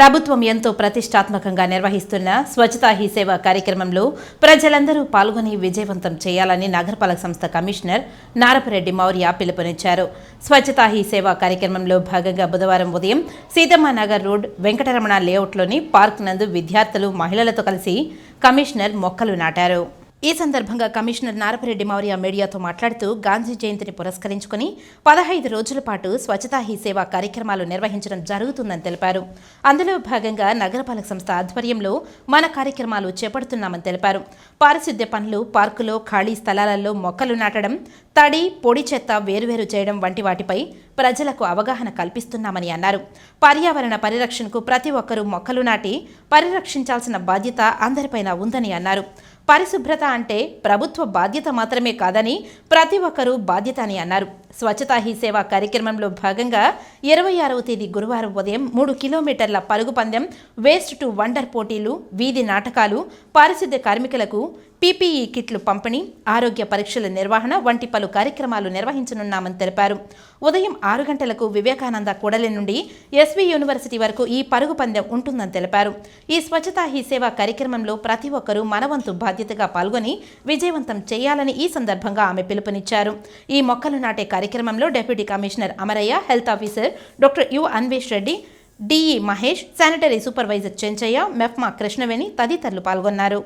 ప్రభుత్వం ఎంతో ప్రతిష్టాత్మకంగా నిర్వహిస్తున్న స్వచ్ఛతా హీ సేవ కార్యక్రమంలో ప్రజలందరూ పాల్గొని విజయవంతం చేయాలని నగరపాలక సంస్థ కమిషనర్ నారపరెడ్డి మౌర్య పిలుపునిచ్చారు. స్వచ్ఛతా హీ సేవ కార్యక్రమంలో భాగంగా బుధవారం ఉదయం సీతమ్మనగర్ రోడ్ వెంకటరమణ లేఅవుట్లోని పార్క్ నందు విద్యార్థులు మహిళలతో కలిసి కమిషనర్ మొక్కలు నాటారు. ఈ సందర్భంగా కమిషనర్ నారపరెడ్డి మౌర్య మీడియాతో మాట్లాడుతూ గాంధీ జయంతిని పురస్కరించుకుని 15 రోజుల పాటు స్వచ్ఛతా హీ సేవ కార్యక్రమాలు నిర్వహించడం జరుగుతుందని తెలిపారు. అందులో భాగంగా నగరపాలక సంస్థ ఆధ్వర్యంలో మన కార్యక్రమాలు చేపడుతున్నామని తెలిపారు. పారిశుద్ధ్య పనులు, పార్కులో ఖాళీ స్థలాలలో మొక్కలు నాటడం, తడి, పొడి చెత్త వేరువేరు చేయడం వంటి వాటిపై ప్రజలకు అవగాహన కల్పిస్తున్నామని అన్నారు. పర్యావరణ పరిరక్షణకు ప్రతి ఒక్కరూ మొక్కలు నాటి పరిరక్షించాల్సిన బాధ్యత అందరిపైన ఉందని అన్నారు. పరిశుభ్రత అంటే ప్రభుత్వ బాధ్యత మాత్రమే కాదని ప్రతి ఒక్కరూ బాధ్యత అని అన్నారు. స్వచ్ఛతా హీ సేవ కార్యక్రమంలో భాగంగా 26వ తేదీ గురువారం ఉదయం 3 కిలోమీటర్ల పరుగు పందెం, వేస్ట్ టు వండర్ పోటీలు, వీధి నాటకాలు, పారిశుద్ధ్య కార్మికులకు పీపీఈ కిట్లు పంపిణీ, ఆరోగ్య పరీక్షల నిర్వహణ వంటి పలు కార్యక్రమాలు నిర్వహించనున్నామని తెలిపారు. ఉదయం 6 గంటలకు వివేకానంద కూడలి నుండి ఎస్వి యూనివర్సిటీ వరకు ఈ పరుగు పందెం ఉంటుందని తెలిపారు. ఈ స్వచ్ఛతా హీ సేవ కార్యక్రమంలో ప్రతి ఒక్కరూ మనవంతు బాధ్యతగా పాల్గొని విజయవంతం చేయాలని ఈ సందర్భంగా ఆమె పిలుపునిచ్చారు. ఈ మొక్కలు నాటే కార్యక్రమంలో deputy commissioner Amarayya, health officer doctor you Anvesh Reddy, DE Mahesh, sanitary supervisor Chenchaiah, MEPMA Krishnaveni తదితరులు పాల్గొన్నారు.